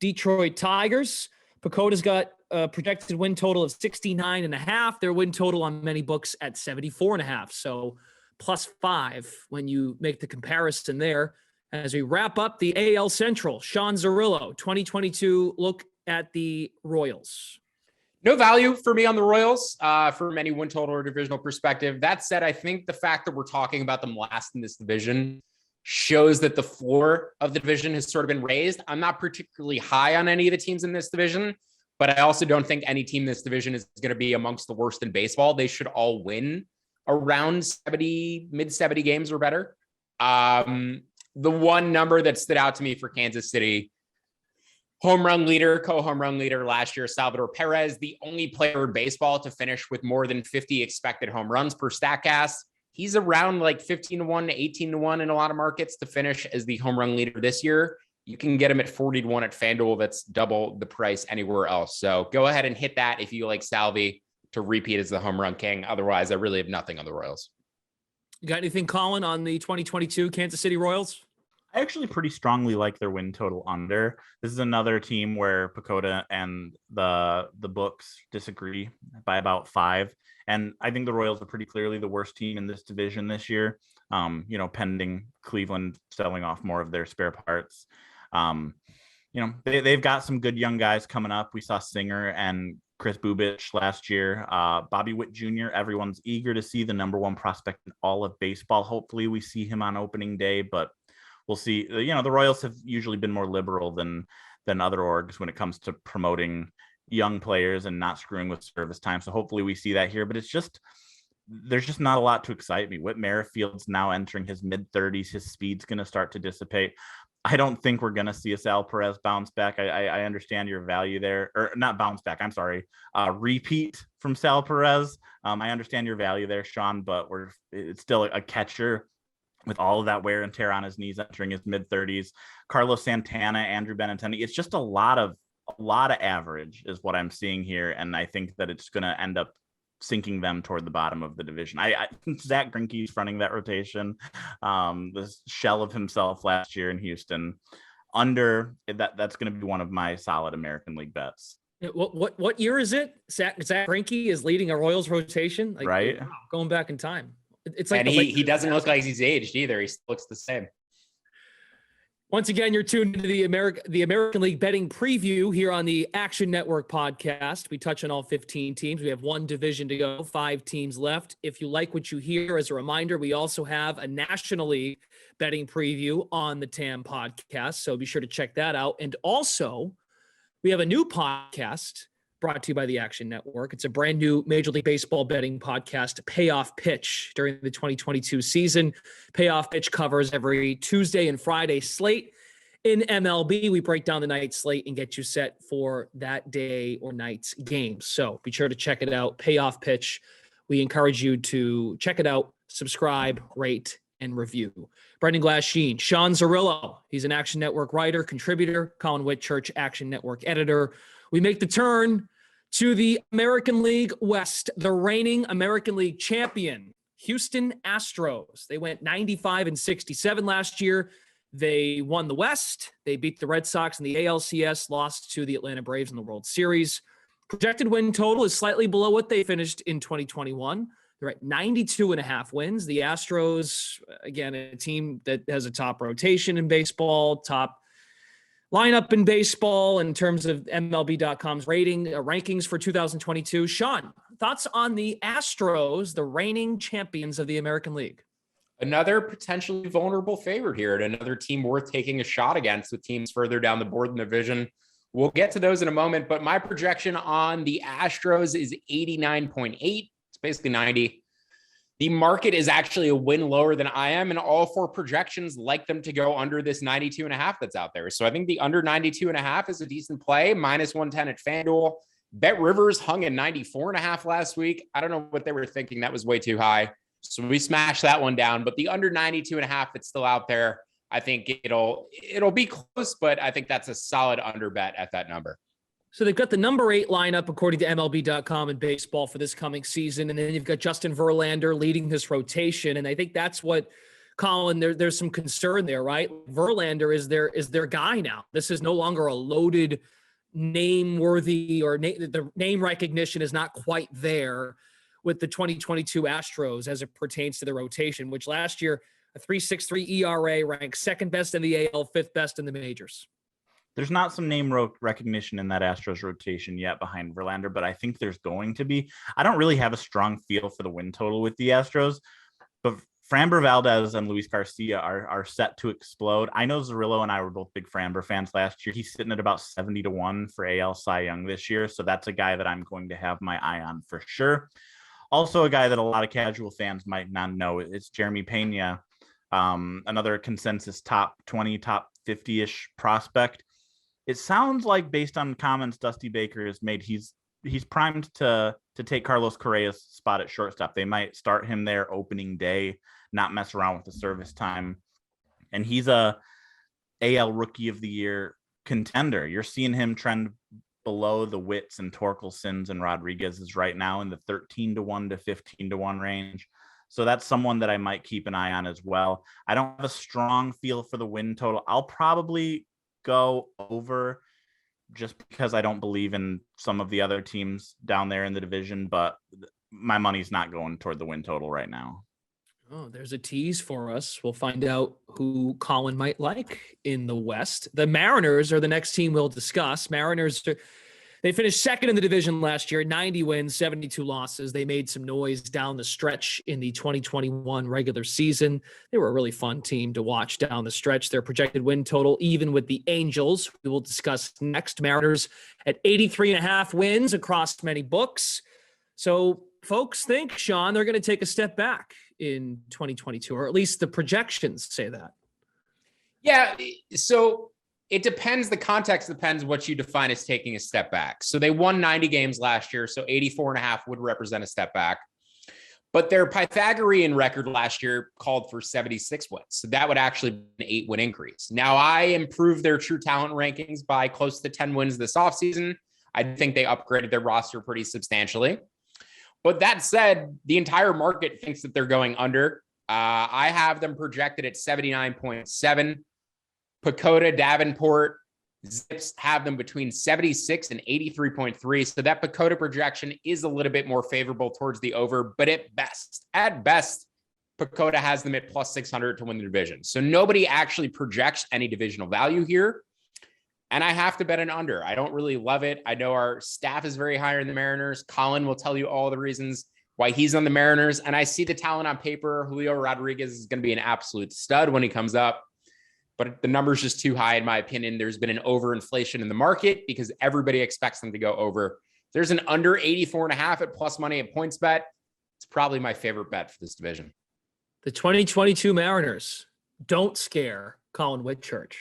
Detroit Tigers. Pacoda's got a projected win total of 69.5. Their win total on many books at 74.5. So +5 when you make the comparison there. As we wrap up the AL Central, Sean Zerillo, 2022 look at the Royals. No value for me on the Royals from any win total or divisional perspective. That said, I think the fact that we're talking about them last in this division shows that the floor of the division has sort of been raised. I'm not particularly high on any of the teams in this division, but I also don't think any team in this division is going to be amongst the worst in baseball. They should all win around mid 70 games or better. The one number that stood out to me for Kansas City, co-home run leader last year, Salvador Perez, the only player in baseball to finish with more than 50 expected home runs per Statcast. He's around like 15-1 to 18-1 in a lot of markets to finish as the home run leader this year. You can get him at 40-1 at FanDuel. That's double the price anywhere else. So go ahead and hit that if you like Salvi to repeat as the home run king. Otherwise, I really have nothing on the Royals. You got anything, Collin, on the 2022 Kansas City Royals? I actually pretty strongly like their win total under. This is another team where Pacoda and the books disagree by about 5. And I think the Royals are pretty clearly the worst team in this division this year, pending Cleveland selling off more of their spare parts. They've got some good young guys coming up. We saw Singer and Chris Bubich last year. Bobby Witt Jr., everyone's eager to see the number 1 prospect in all of baseball. Hopefully we see him on opening day, but we'll see. The Royals have usually been more liberal than other orgs when it comes to promoting young players and not screwing with service time. So hopefully we see that here, but there's just not a lot to excite me. Whit Merrifield's now entering his mid-30s. His speed's going to start to dissipate. I don't think we're going to see a Sal Perez bounce back. I understand your value there, or not bounce back. I'm sorry. Repeat from Sal Perez. I understand your value there, Sean, but it's still a catcher with all of that wear and tear on his knees entering his mid-30s. Carlos Santana, Andrew Benintendi. It's just a lot of average is what I'm seeing here. And I think that it's going to end up sinking them toward the bottom of the division. I think Zach Greinke's running that rotation. This shell of himself last year in Houston. Under that's going to be one of my solid American League bets. What year is it? Zach Greinke is leading a Royals rotation, right? Wow, going back in time. It's like, and he doesn't look like he's aged either. He still looks the same. Once again, you're tuned into the American League betting preview here on the Action Network podcast. We touch on all 15 teams. We have 1 division to go, 5 teams left. If you like what you hear, as a reminder, we also have a National League betting preview on the TAM podcast. So be sure to check that out. And also, we have a new podcast brought to you by the Action Network. It's a brand new Major League Baseball betting podcast, Payoff Pitch, during the 2022 season. Payoff Pitch covers every Tuesday and Friday slate in MLB. We break down the night slate and get you set for that day or night's games. So be sure to check it out, Payoff Pitch. We encourage you to check it out, subscribe, rate, and review. Brendan Glasheen, Sean Zerillo. He's an Action Network writer, contributor. Collin Whitchurch, Action Network editor. We make the turn to the American League West, the reigning American League champion, Houston Astros. They went 95-67 last year. They won the West. They beat the Red Sox in the ALCS, lost to the Atlanta Braves in the World Series. Projected win total is slightly below what they finished in 2021. They're at 92.5 wins. The Astros, again, a team that has a top rotation in baseball, top lineup in baseball in terms of MLB.com's rankings for 2022. Sean, thoughts on the Astros, the reigning champions of the American League? Another potentially vulnerable favorite here, and another team worth taking a shot against with teams further down the board in the division. We'll get to those in a moment, but my projection on the Astros is 89.8. It's basically 90. The market is actually a win lower than I am, and all 4 projections like them to go under this 92.5 that's out there. So I think the under 92.5 is a decent play, minus 110 at FanDuel. Bet Rivers hung at 94.5 last week. I don't know what they were thinking. That was way too high. So we smashed that one down, but the under 92.5 that's still out there, I think it'll be close, but I think that's a solid under bet at that number. So they've got the number 8 lineup, according to MLB.com in baseball for this coming season. And then you've got Justin Verlander leading this rotation. And I think that's what, Collin, there's some concern there, right? Verlander is their guy now. This is no longer a loaded name-worthy or the name recognition is not quite there with the 2022 Astros as it pertains to the rotation, which last year, a 3.63 ERA, ranked 2nd best in the AL, 5th best in the majors. There's not some name recognition in that Astros rotation yet behind Verlander, but I think there's going to be. I don't really have a strong feel for the win total with the Astros, but Framber Valdez and Luis Garcia are set to explode. I know Zerillo and I were both big Framber fans last year. He's sitting at about 70-1 for AL Cy Young this year, so that's a guy that I'm going to have my eye on for sure. Also a guy that a lot of casual fans might not know. It's Jeremy Pena, another consensus top 20, top 50-ish prospect. It sounds like, based on comments Dusty Baker has made, he's primed to take Carlos Correa's spot at shortstop. They might start him there opening day, not mess around with the service time. And he's a AL Rookie of the Year contender. You're seeing him trend below the Witts and Torkelsons and Rodriguez's right now in the 13-1 to 15-1 range. So that's someone that I might keep an eye on as well. I don't have a strong feel for the win total. I'll probably go over just because I don't believe in some of the other teams down there in the division, but my money's not going toward the win total right now. Oh, there's a tease for us. We'll find out who Collin might like in the West. The Mariners are the next team we'll discuss. They finished second in the division last year, 90 wins, 72 losses. They made some noise down the stretch in the 2021 regular season. They were a really fun team to watch down the stretch. Their projected win total, even with the Angels, we will discuss next. Mariners at 83.5 wins across many books. So folks think, Sean, they're going to take a step back in 2022, or at least the projections say that. Yeah, so it depends. The context depends what you define as taking a step back. So they won 90 games last year, so 84.5 would represent a step back. But their Pythagorean record last year called for 76 wins. So that would actually be an 8-win increase. Now, I improved their true talent rankings by close to 10 wins this offseason. I think they upgraded their roster pretty substantially. But that said, the entire market thinks that they're going under. I have them projected at 79.7. Pacoda, Davenport, Zips have them between 76 and 83.3. So that Pacoda projection is a little bit more favorable towards the over, but at best, Pacoda has them at plus 600 to win the division. So nobody actually projects any divisional value here. And I have to bet an under. I don't really love it. I know our staff is very high in the Mariners. Collin will tell you all the reasons why he's on the Mariners. And I see the talent on paper. Julio Rodriguez is going to be an absolute stud when he comes up. But the number's just too high, in my opinion. There's been an overinflation in the market because everybody expects them to go over. There's an under 84.5 at plus money at points bet. It's probably my favorite bet for this division. The 2022 Mariners don't scare Collin Whitchurch.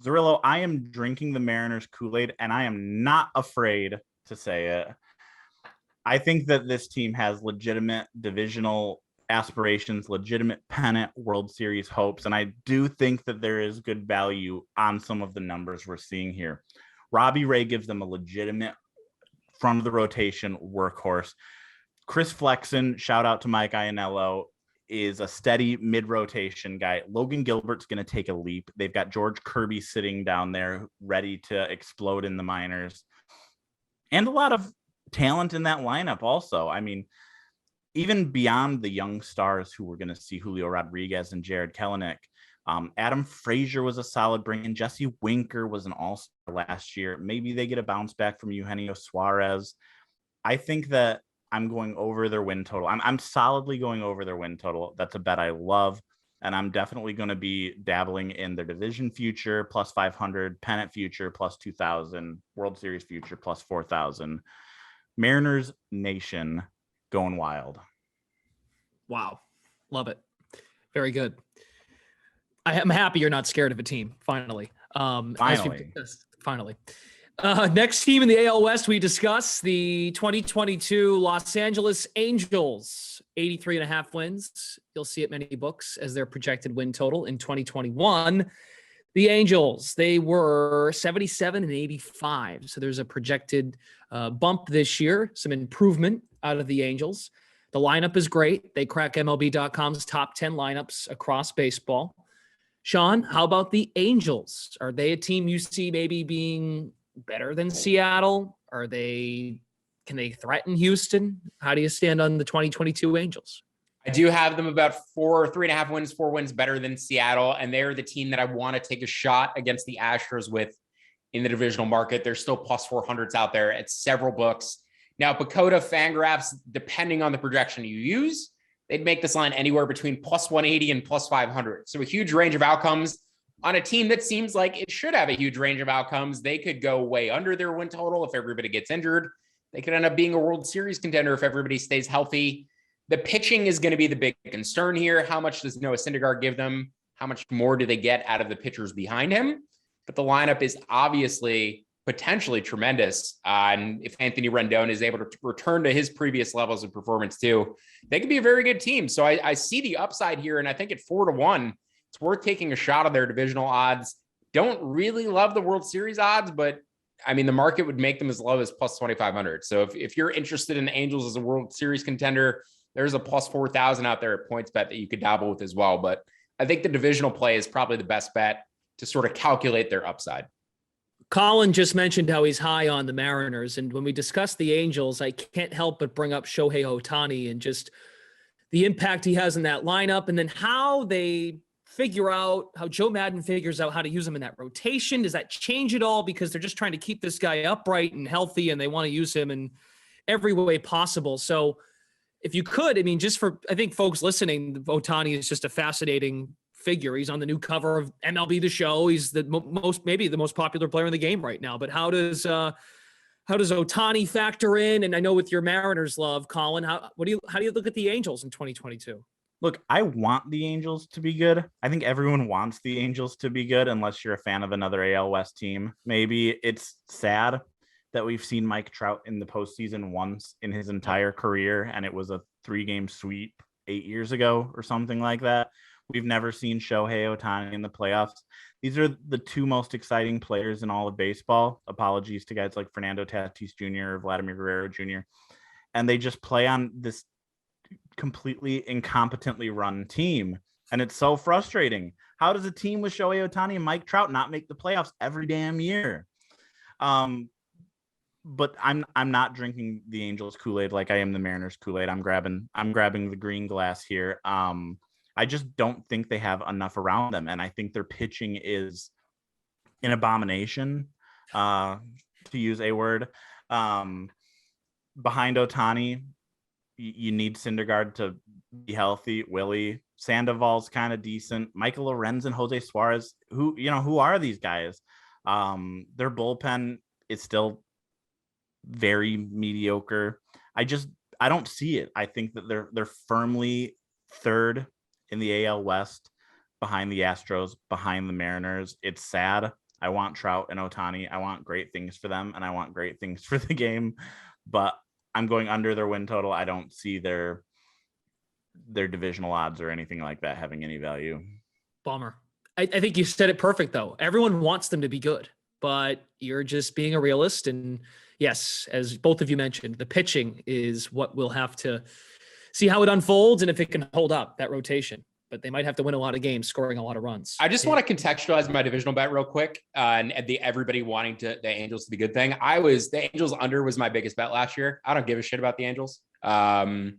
Zerillo, I am drinking the Mariners Kool-Aid, and I am not afraid to say it. I think that this team has legitimate divisional aspirations, legitimate pennant World Series hopes, and I do think that there is good value on some of the numbers we're seeing here. Robbie Ray gives them a legitimate front of the rotation workhorse. Chris Flexen, shout out to Mike Iannello, is a steady mid-rotation guy. Logan Gilbert's going to take a leap. They've got George Kirby sitting down there ready to explode in the minors. And a lot of talent in that lineup also. I mean, even beyond the young stars who we're going to see, Julio Rodriguez and Jared Kelenic, Adam Frazier was a solid bring-in. Jesse Winker was an all-star last year. Maybe they get a bounce back from Eugenio Suarez. I think that I'm going over their win total. I'm solidly going over their win total. That's a bet I love. And I'm definitely going to be dabbling in their division future, plus 500, pennant future, plus 2,000, World Series future, plus 4,000. Mariners Nation going wild. Wow. Love it. Very good. I am happy you're not scared of a team, finally. Finally. Next team in the AL West, we discuss the 2022 Los Angeles Angels, 83.5 wins. You'll see it many books as their projected win total in 2021. The Angels, they were 77 and 85. So there's a projected bump this year, some improvement out of the Angels. The lineup is great. They crack MLB.com's top 10 lineups across baseball. Sean, how about the Angels? Are they a team you see maybe being better than Seattle? Can they threaten Houston? How do you stand on the 2022 Angels? I do have them about 3.5 wins, 4 wins better than Seattle. And they're the team that I want to take a shot against the Astros with in the divisional market. There's still plus 400s out there at several books. Now, Pacoda, Fangraphs, depending on the projection you use, they'd make this line anywhere between plus 180 and plus 500. So a huge range of outcomes. On a team that seems like it should have a huge range of outcomes, they could go way under their win total if everybody gets injured. They could end up being a World Series contender if everybody stays healthy. The pitching is going to be the big concern here. How much does Noah Syndergaard give them? How much more do they get out of the pitchers behind him? But the lineup is obviously potentially tremendous. And if Anthony Rendon is able to return to his previous levels of performance too, they could be a very good team. So I see the upside here. And I think at 4-1, It's worth taking a shot on their divisional odds. Don't really love the World Series odds, but I mean, the market would make them as low as plus 2,500. So if you're interested in the Angels as a World Series contender, there's a plus 4,000 out there at PointsBet that you could dabble with as well. But I think the divisional play is probably the best bet to sort of calculate their upside. Collin just mentioned how he's high on the Mariners. And when we discuss the Angels, I can't help but bring up Shohei Ohtani and just the impact he has in that lineup, and then how they figure out, how Joe Madden figures out how to use him in that rotation. Does that change at all? Because they're just trying to keep this guy upright and healthy, and they want to use him in every way possible. So if you could, I mean, just for, I think folks listening, Ohtani is just a fascinating figure. He's on the new cover of MLB The Show. He's the maybe the most popular player in the game right now. But how does Ohtani factor in? And I know with your Mariners love, Collin, how do you look at the Angels in 2022? Look, I want the Angels to be good. I think everyone wants the Angels to be good, unless you're a fan of another AL West team. Maybe it's sad that we've seen Mike Trout in the postseason once in his entire career, and it was a 3-game sweep 8 years ago or something like that. We've never seen Shohei Ohtani in the playoffs. These are the two most exciting players in all of baseball. Apologies to guys like Fernando Tatis Jr. or Vladimir Guerrero Jr. And they just play on this completely incompetently run team. And it's so frustrating. How does a team with Shohei Ohtani and Mike Trout not make the playoffs every damn year? But I'm not drinking the Angels Kool-Aid like I am the Mariners Kool-Aid. I'm grabbing the green glass here. I just don't think they have enough around them. And I think their pitching is an abomination, to use a word. Behind Ohtani, you need Syndergaard to be healthy. Willie Sandoval's kind of decent. Michael Lorenz and Jose Suarez, who are these guys? Their bullpen is still very mediocre. I don't see it. I think that they're firmly third in the AL West, behind the Astros, behind the Mariners. It's sad. I want Trout and Ohtani. I want great things for them, and I want great things for the game, but I'm going under their win total. I don't see their divisional odds or anything like that having any value. Bummer. I think you said it perfect, though. Everyone wants them to be good, but you're just being a realist. And yes, as both of you mentioned, the pitching is what we'll have to see how it unfolds and if it can hold up, that rotation. But they might have to win a lot of games, scoring a lot of runs. I just want to contextualize my divisional bet real quick, and everybody wanting the Angels to be good thing. The Angels under was my biggest bet last year. I don't give a shit about the Angels. I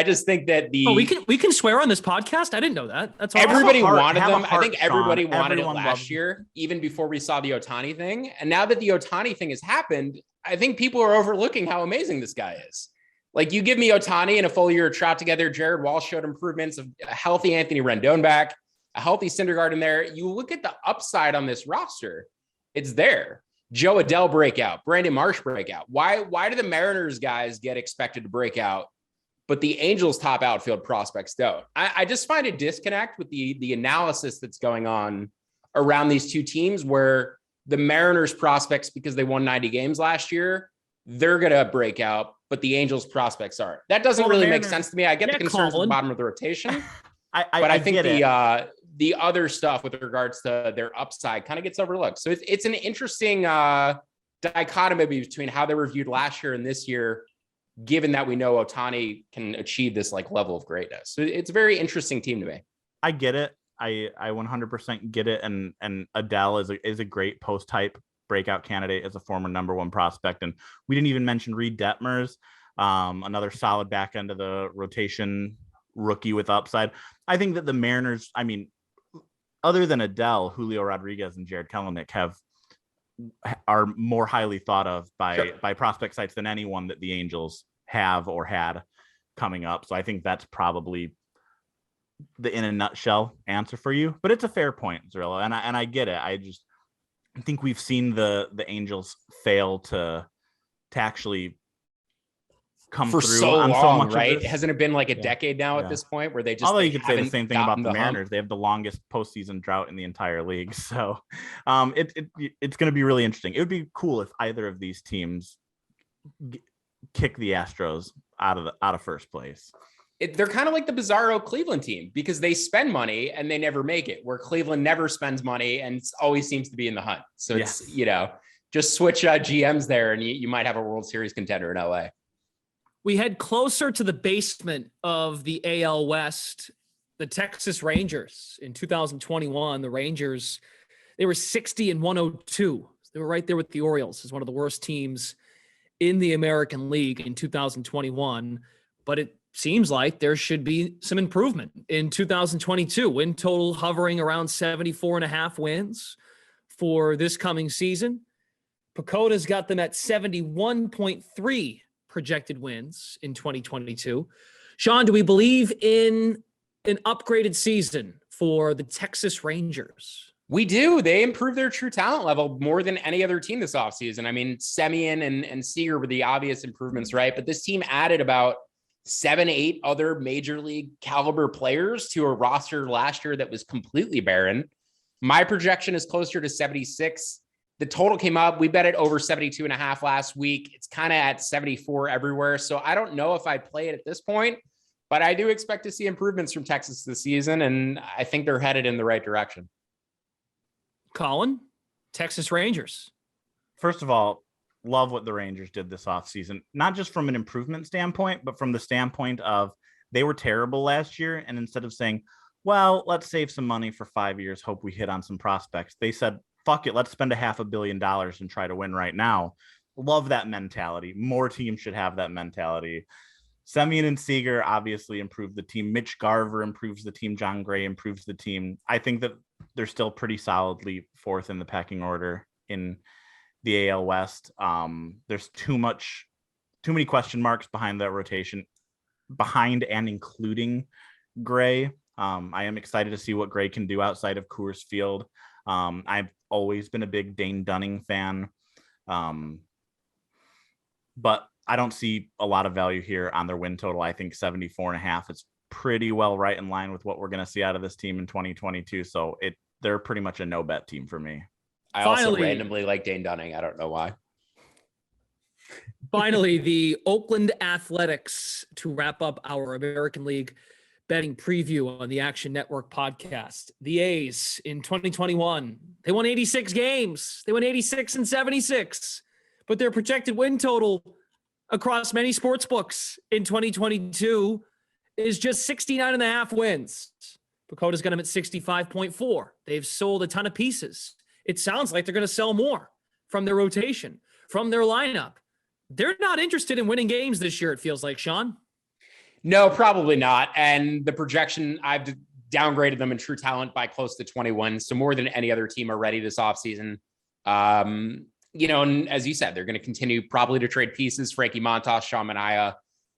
just think that we can swear on this podcast. I didn't know that. That's all. Everybody wanted them. I think everybody wanted it last year, even before we saw the Ohtani thing. And now that the Ohtani thing has happened, I think people are overlooking how amazing this guy is. Like, you give me Ohtani and a full year of Trout together. Jared Walsh showed improvements, of a healthy Anthony Rendon back, a healthy Syndergaard in there. You look at the upside on this roster, it's there. Joe Adele breakout, Brandon Marsh breakout. Why do the Mariners guys get expected to break out, but the Angels top outfield prospects don't? I just find a disconnect with the analysis that's going on around these two teams, where the Mariners prospects, because they won 90 games last year, they're going to break out, but the Angels prospects aren't. That doesn't really make sense to me. I get the concerns at the bottom of the rotation, but I think the other stuff with regards to their upside kind of gets overlooked. So it's an interesting dichotomy between how they were viewed last year and this year, given that we know Ohtani can achieve this like level of greatness. So it's a very interesting team to me. I get it. I 100% get it. And Adele is a great post type breakout candidate as a former number one prospect. And we didn't even mention Reed Detmers, another solid back end of the rotation rookie with upside. I think that the Mariners, I mean, other than Adele, Julio Rodriguez and Jared Kelenic are more highly thought of by prospect sites than anyone that the Angels have or had coming up. So I think that's probably the in a nutshell answer for you, but it's a fair point, Zerillo. And I get it. I think we've seen the Angels fail to actually come for through so on long, so much, right? Hasn't it been like a decade now at this point where they just? Although you could say the same thing about the Mariners, hump. they have the longest postseason drought in the entire league. So it's going to be really interesting. It would be cool if either of these teams kick the Astros out of first place. They're kind of like the bizarro Cleveland team because they spend money and they never make it, where Cleveland never spends money and always seems to be in the hunt. So it's, just switch GMs there and you might have a World Series contender in LA. We head closer to the basement of the AL West, the Texas Rangers. In 2021, the Rangers, they were 60-102. They were right there with the Orioles as one of the worst teams in the American League in 2021. But it seems like there should be some improvement in 2022. Win total hovering around 74.5 wins for this coming season. Pacoda's got them at 71.3 projected wins in 2022. Sean, do we believe in an upgraded season for the Texas Rangers? We do. They improved their true talent level more than any other team this offseason. I mean, Semien and Seager were the obvious improvements, right? But this team added about 7-8 other major league caliber players to a roster last year that was completely barren. My projection is closer to 76. The total came up. We bet it over 72.5 last week. It's kind of at 74 everywhere. So I don't know if I'd play it at this point, but I do expect to see improvements from Texas this season. And I think they're headed in the right direction. Collin, Texas Rangers. First of all, love what the Rangers did this offseason, not just from an improvement standpoint, but from the standpoint of they were terrible last year. And instead of saying, well, let's save some money for 5 years, hope we hit on some prospects, they said, fuck it, let's spend $500 million and try to win right now. Love that mentality. More teams should have that mentality. Semien and Seager obviously improved the team. Mitch Garver improves the team. John Gray improves the team. I think that they're still pretty solidly fourth in the pecking order in the AL West. There's too many question marks behind that rotation, behind and including Gray. I am excited to see what Gray can do outside of Coors Field. I've always been a big Dane Dunning fan, but I don't see a lot of value here on their win total. I think 74.5 is pretty well right in line with what we're going to see out of this team in 2022. So they're pretty much a no bet team for me. I also randomly like Dane Dunning. I don't know why. Finally, the Oakland Athletics to wrap up our American League betting preview on the Action Network podcast. The A's in 2021, they won 86 games. They won 86-76, but their projected win total across many sports books in 2022 is just 69.5 wins. Pacoda's got them at 65.4. They've sold a ton of pieces. It sounds like they're going to sell more from their rotation, from their lineup. They're not interested in winning games this year, it feels like, Sean. No, probably not. And the projection, I've downgraded them in true talent by close to 21. So more than any other team already this offseason. And as you said, they're going to continue probably to trade pieces. Frankie Montas, Sean Manaea,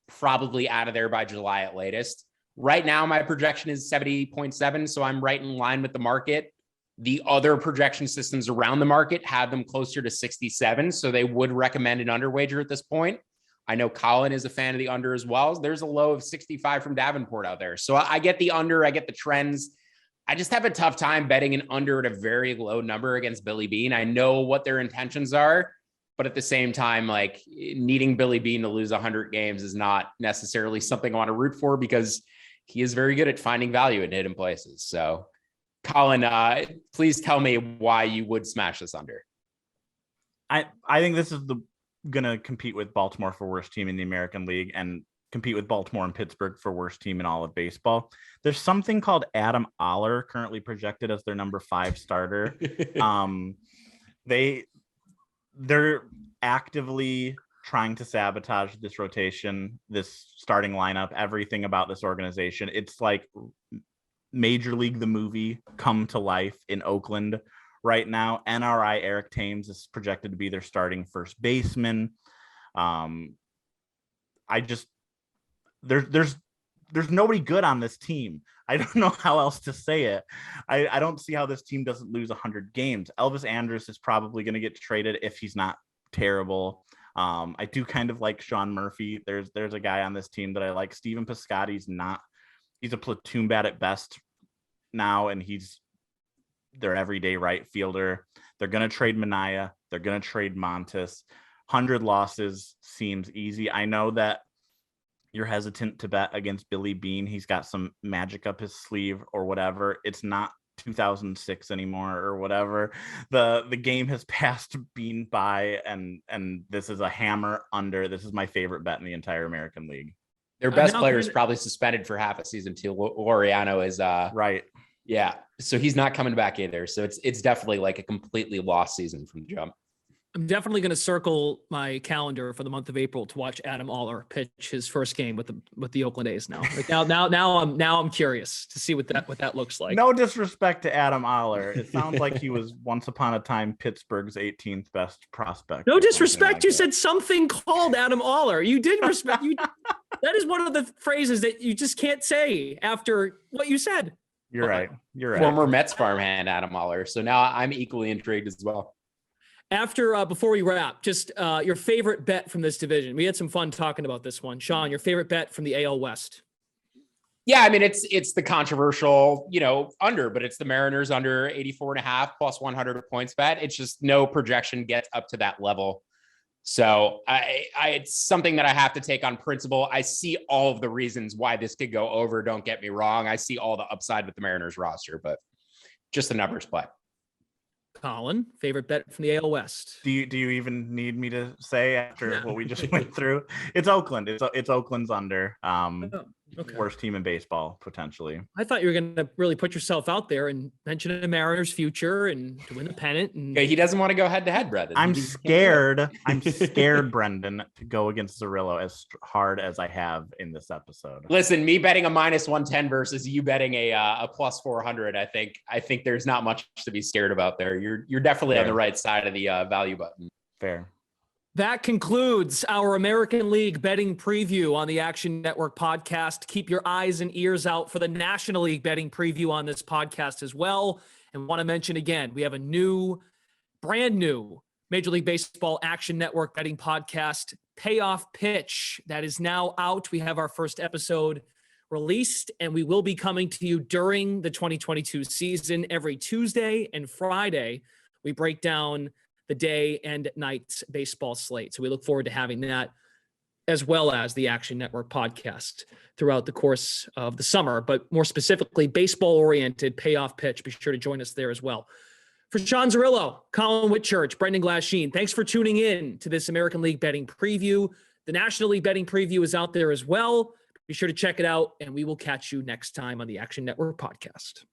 probably out of there by July at latest. Right now, my projection is 70.7. So I'm right in line with the market. The other projection systems around the market had them closer to 67. So they would recommend an under wager at this point. I know Collin is a fan of the under as well. There's a low of 65 from Davenport out there. So I get the under, I get the trends. I just have a tough time betting an under at a very low number against Billy Beane. I know what their intentions are, but at the same time, like needing Billy Beane to lose 100 games is not necessarily something I want to root for because he is very good at finding value in hidden places. So Collin, please tell me why you would smash this under. I think this is going to compete with Baltimore for worst team in the American League and compete with Baltimore and Pittsburgh for worst team in all of baseball. There's something called Adam Oller currently projected as their number 5 starter. They're actively trying to sabotage this rotation, this starting lineup, everything about this organization. It's like Major League, the movie, come to life in Oakland right now. NRI Eric Thames is projected to be their starting first baseman. There's nobody good on this team. I don't know how else to say it. I don't see how this team doesn't lose 100 games. Elvis Andrus is probably going to get traded if he's not terrible. I do kind of like Sean Murphy. There's a guy on this team that I like. Steven Piscotty's not. He's a platoon bat at best now, and he's their everyday right fielder. They're going to trade Manaea. They're going to trade Montas. 100 losses seems easy. I know that, you're hesitant to bet against Billy Beane, he's got some magic up his sleeve or whatever. It's not 2006 anymore or whatever. The game has passed Beane by, and this is a hammer under. This is my favorite bet in the entire American League. Their best player is probably suspended for half a season too. Laureano is right. Yeah. So he's not coming back either. So it's definitely like a completely lost season from the jump. I'm definitely going to circle my calendar for the month of April to watch Adam Oller pitch his first game with the Oakland A's now. Like now I'm curious to see what that looks like. No disrespect to Adam Oller. It sounds like he was once upon a time Pittsburgh's 18th best prospect. No disrespect. Like you said something called Adam Oller. You did respect you. That is one of the phrases that you just can't say after what you said. You're right. Former Mets farmhand Adam Oller. So now I'm equally intrigued as well. Before we wrap, just your favorite bet from this division. We had some fun talking about this one. Sean, your favorite bet from the AL West? Yeah, I mean, it's the controversial, under, but it's the Mariners under 84.5 plus 100 points bet. It's just no projection gets up to that level. So it's something that I have to take on principle. I see all of the reasons why this could go over. Don't get me wrong. I see all the upside with the Mariners roster, but just the numbers play. Collin, favorite bet from the AL West. Do you even need me to say after what we just went through? It's Oakland. It's Oakland's under. Worst team in baseball potentially. I thought you were going to really put yourself out there and mention the Mariners' future and to win the pennant. And he doesn't want to go head to head, Brendan. I'm scared, Brendan, to go against Zerillo as hard as I have in this episode. Listen, me betting a minus 110 versus you betting a plus 400. I think there's not much to be scared about there. You're definitely Fair. On the right side of the value button. Fair. That concludes our American League betting preview on the Action Network podcast. Keep your eyes and ears out for the National League betting preview on this podcast as well. And want to mention again, we have a brand new Major League Baseball Action Network betting podcast, Payoff Pitch, that is now out. We have our first episode released, and we will be coming to you during the 2022 season every Tuesday and Friday. We break down the day and night baseball slate. So we look forward to having that, as well as the Action Network podcast throughout the course of the summer, but more specifically, baseball-oriented Payoff Pitch. Be sure to join us there as well. For Sean Zerillo, Collin Whitchurch, Brendan Glasheen, thanks for tuning in to this American League betting preview. The National League betting preview is out there as well. Be sure to check it out, and we will catch you next time on the Action Network podcast.